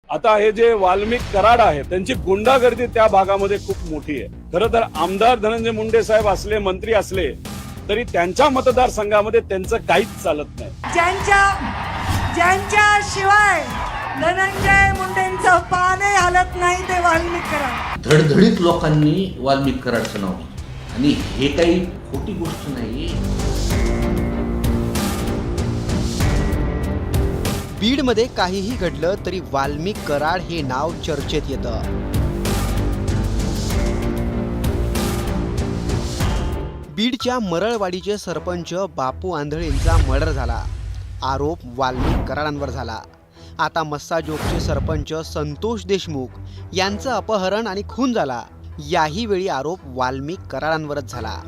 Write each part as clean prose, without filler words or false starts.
आता हे जे वाल्मिक कराड आहे त्यांची गुंडागर्दी त्या भागामध्ये खूप मोठी आहे। खरं तर आमदार धनंजय मुंडे साहेब असले, मंत्री असले तरी त्यांच्या मतदारसंघामध्ये त्यांचं काहीच चालत नाही। ज्यांच्या शिवाय धनंजय मुंडेंचं पाने हलत नाही ते वाल्मिक कराड। धडधडीत लोकांनी वाल्मिक कराडचं नाव घेतलं आणि हे काही खोटी गोष्ट नाहीये। बीडमध्ये काहीही घडलं तरी वाल्मिक कराड हे नाव चर्चेत येतं। बीडच्या मरळवाडीचे सरपंच बापू आंधळेंचा मर्डर झाला। आरोप वाल्मिक कराडांवर झाला। आता मस्साजोगचे सरपंच संतोष देशमुख यांचं अपहरण आणि खून झाला। याही वेळी आरोप वाल्मिक कराडांवरच झाला।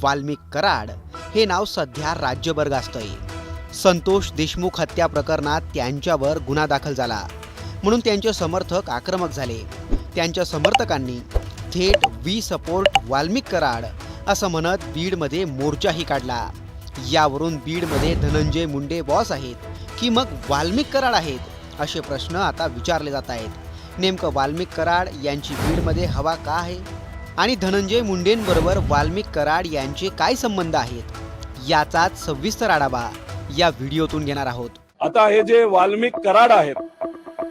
वाल्मिक कराड हे नाव सध्या राज्यभर गाजतंय। संतोष देशमुख हत्या प्रकरणात त्यांच्यावर गुन्हा दाखल झाला म्हणून त्यांचे समर्थक आक्रमक झाले। त्यांच्या समर्थकांनी थेट वी सपोर्ट वाल्मिक कराड असं म्हणत बीडमध्ये मोर्चाही काढला। यावरून बीडमध्ये धनंजय मुंडे बॉस आहेत की मग वाल्मिक कराड आहेत असे प्रश्न आता विचारले जात आहेत। नेमकं वाल्मिक कराड यांची बीडमध्ये हवा का आहे आणि धनंजय मुंडेंबरोबर वाल्मिक कराड यांचे काय संबंध आहेत याचाच सविस्तर आढावा या व्हिडिओतून घेणार आहोत। आता हे जे वाल्मिक कराड आहेत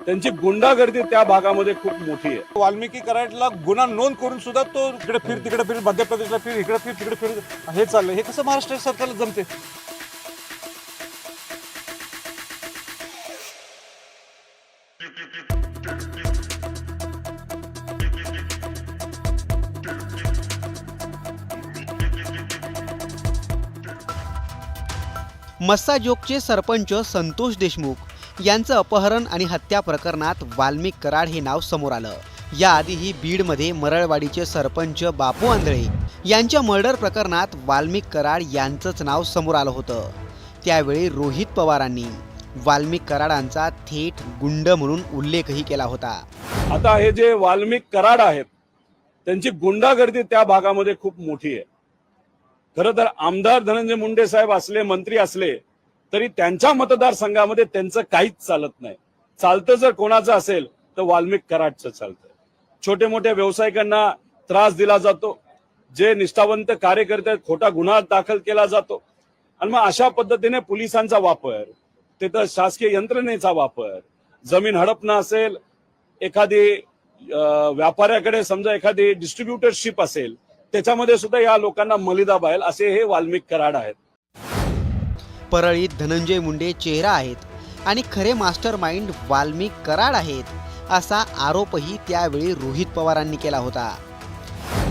त्यांची गुंडागर्दी त्या भागामध्ये खूप मोठी आहे। वाल्मिकी कराडला गुन्हा नोंद करून सुद्धा तो इकडे फिर तिकडे फिर, मध्य प्रदेशला फिर, इकडे फिर तिकडे फिर, हे चाललंय। हे कसं महाराष्ट्र सरकारला जमते? मस्साजोगचे सरपंच संतोष देशमुख यांचं अपहरण आणि हत्या प्रकरणात वाल्मिक कराड हे नाव समोर आलं। याआधीही बीडमध्ये मरळवाडीचे सरपंच बापू आंधळे यांच्या मर्डर प्रकरणात वाल्मिक कराड यांचंच नाव समोर आलं होतं। त्यावेळी रोहित पवारांनी वाल्मिक कराडांचा थेट गुंड म्हणून उल्लेखही केला होता। आता हे जे वाल्मिक कराड आहेत त्यांची गुंडागर्दी त्या भागामध्ये खूप मोठी आहे। खरं तर आमदार धनंजय मुंडे साहेब असले, मंत्री असले तरी त्यांच्या मतदारसंघामध्ये त्यांचं काहीच चालत नाही। चालतं जर कोणाचं असेल तर वाल्मिक कराडचं चालतं। छोटे मोठ्या व्यावसायिकांना त्रास दिला जातो, जे निष्ठावंत कार्यकर्ते आहेत खोटा गुन्हा दाखल केला जातो आणि मग अशा पद्धतीने पोलिसांचा वापर, तिथं शासकीय यंत्रणेचा वापर, जमीन हडपणं असेल, एखादी व्यापाऱ्याकडे समजा एखादी डिस्ट्रीब्युटरशिप असेल त्याच्यामध्ये सुद्धा या लोकांना मलिदा बाहेल असे हे वाल्मिक कराड आहेत। परळीत धनंजय मुंडे चेहरा आहेत आणि खरे मास्टर माइंड वाल्मिक कराड आहेत असा आरोपही त्यावेळी रोहित पवारांनी केला होता।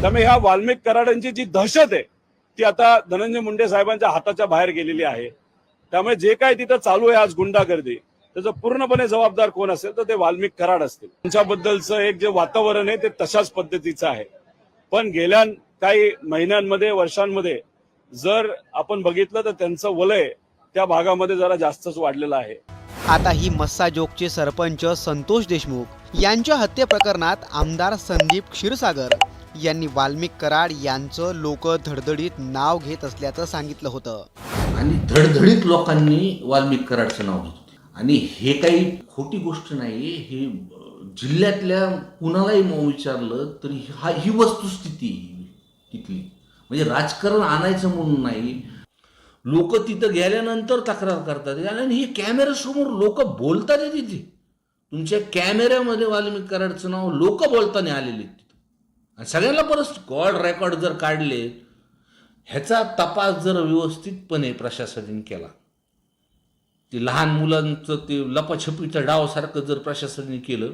त्यामुळे ह्या वाल्मिक कराडांची जी दहशत आहे ती आता धनंजय मुंडे साहेबांच्या हाताच्या बाहेर गेलेली आहे। त्यामुळे जे काय तिथं चालू आहे आज गुंडागर्दी त्याचं पूर्णपणे जबाबदार कोण असेल तर ते वाल्मिक कराड असतील। त्यांच्याबद्दलचं एक जे वातावरण आहे ते तशाच पद्धतीचं आहे। पण गेल्या काही महिन्यांमध्ये, वर्षांमध्ये जर आपण बघितलं तर त्यांचं वलय त्या भागामध्ये जरा जास्तच वाढलेलं आहे। आता ही मस्साजोगचे सरपंच संतोष देशमुख यांच्या हत्ये प्रकरणात आमदार संदीप क्षीरसागर यांनी वाल्मिक कराड यांचं लोक धडधडीत नाव घेत असल्याचं सांगितलं होतं आणि धडधडीत लोकांनी वाल्मिक कराडचं नाव घेतलं आणि हे काही खोटी गोष्ट नाहीये। हे जिल्ह्यातल्या कुणालाही विचारलं तरी ही वस्तुस्थिती तिथली, म्हणजे राजकारण आणायचं म्हणून नाही। लोक तिथं गेल्यानंतर तक्रार करतात आणि हे कॅमेऱ्यासमोर लोक बोलतात तिथे। तुमच्या कॅमेऱ्यामध्ये वाल्मिक कराडचं नाव लोक बोलताना आलेले तिथं आणि सगळ्यांना परत कॉल रेकॉर्ड जर काढले, ह्याचा तपास जर व्यवस्थितपणे प्रशासनाने केला, ते लहान मुलांचं ते लपाछपीच्या डावासारखं जर प्रशासनाने केलं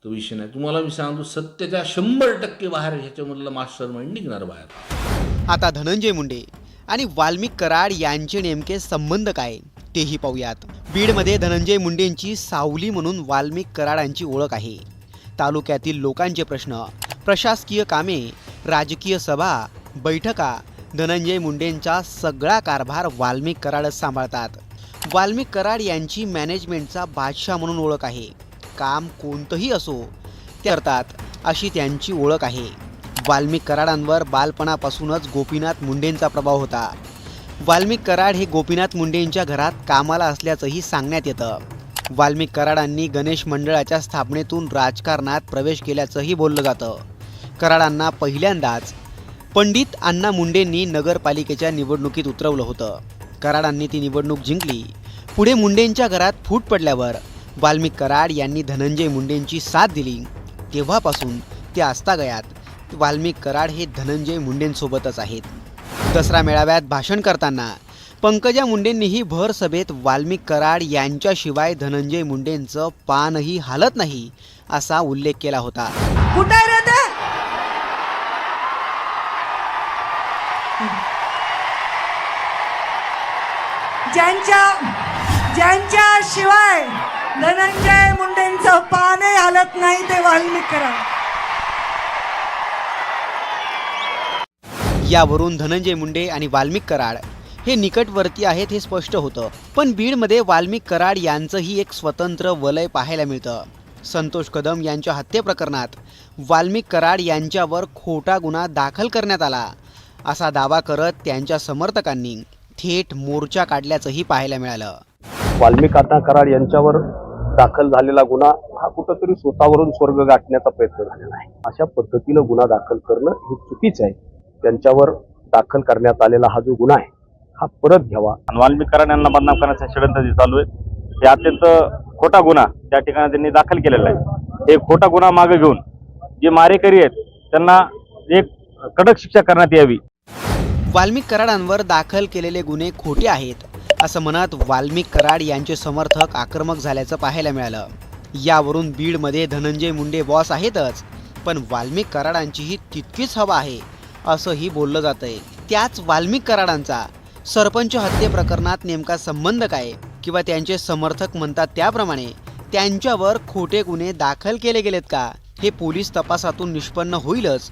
तो विषय नाही। तुम्हाला मी सांगतो सत्याच्या 100% बाहेर ह्याच्यामधलं मास्टर माइंड निघणार बाहेर। आता धनंजय मुंडे आणि वाल्मिक कराड यांचे नेमके संबंध काय तेही पाहूयात। बीडमध्ये धनंजय मुंडेंची सावली म्हणून वाल्मिक कराडांची ओळख आहे। तालुक्यातील लोकांचे प्रश्न, प्रशासकीय कामे, राजकीय सभा, बैठका, धनंजय मुंडेंचा सगळा कारभार वाल्मिक कराडच सांभाळतात। वाल्मिक कराड यांची मॅनेजमेंटचा बादशाह म्हणून ओळख आहे। काम कोणतंही असो ते करतात अशी त्यांची ओळख आहे। वाल्मिक कराडांवर बालपणापासूनच गोपीनाथ मुंडेंचा प्रभाव होता। वाल्मिक कराड हे गोपीनाथ मुंडेंच्या घरात कामाला असल्याचंही सांगण्यात येतं। वाल्मिक कराडांनी गणेश मंडळाच्या स्थापनेतून राजकारणात प्रवेश केल्याचंही बोललं जातं. कराडांना पहिल्यांदाच पंडित अण्णा मुंडेंनी नगरपालिकेच्या निवडणुकीत उतरवलं होतं. कराडांनी ती निवडणूक जिंकली. पुढे मुंडेंच्या घरात फूट पडल्यावर वाल्मिक कराड यांनी धनंजय मुंडेंची साथ दिली. तेव्हापासून ते आजतागायत वाल्मिक कराड हे धनंजय मुंडेंसोबतच आहेत. दसरा मेळाव्यात भाषण करताना पंकजा मुंडेंनीही भर सभेत वाल्मिक कराड यांच्याशिवाय धनंजय मुंडेंचं पानही हालत नाही असा उल्लेख केला होता. कुठे रे ते? ज्यांच्या शिवाय धनंजय मुंडेंचं पानही हालत नाही ते वाल्मिक कराड. यावरून धनंजय मुंडे आणि वाल्मिक कराड हे निकटवर्ती आहेत हे स्पष्ट होतं. पण बीडमध्ये वाल्मिक कराड यांचंही एक स्वतंत्र वलय पाहायला मिळतं. संतोष कदम यांच्या हत्येप्रकरणात वाल्मिक कराड यांच्यावर खोटा गुन्हा दाखल करण्यात आला असा दावा करत त्यांच्या समर्थकांनी थेट मोर्चा काढल्याचंही पाहायला मिळालं. वाल्मिक अण्णा कराड यांच्यावर दाखल झालेला गुन्हा हा कुठंतरी स्वतःवरून स्वर्ग गाठण्याचा प्रयत्न झालेला आहे. अशा पद्धतीनं गुन्हा दाखल करणं हे चुकीचं आहे. त्यांच्यावर दाखल करण्यात आलेला हा जो गुन्हा आहे हा परत घ्यावा. वाल्मिक कराड यांना बदनाम करण्याचं षडयंत्र जे चालू आहे हे अत्यंत खोटा गुन्हा त्या ठिकाणी त्यांनी दाखल केलेला आहे. हे खोटा गुन्हा मागे घेऊन जे मारेकरी आहेत त्यांना एक कडक शिक्षा करण्यात यावी. वाल्मिक कराडांवर दाखल केलेले गुन्हे खोटे आहेत असं म्हणत वाल्मिक कराड यांचे समर्थक आक्रमक झाल्याचं पाहायला मिळालं. यावरून बीडमध्ये धनंजय मुंडे बॉस आहेतच, पण वाल्मिक कराडांचीही तितकीच हवा आहे असंही बोललं जातंय. त्याच वाल्मिक कराडांचा सरपंच हत्ये प्रकरणात नेमका संबंध काय, किंवा त्यांचे समर्थक म्हणतात त्याप्रमाणे त्यांच्यावर खोटे गुन्हे दाखल केले गेलेत का, हे पोलीस तपासातून निष्पन्न होईलच.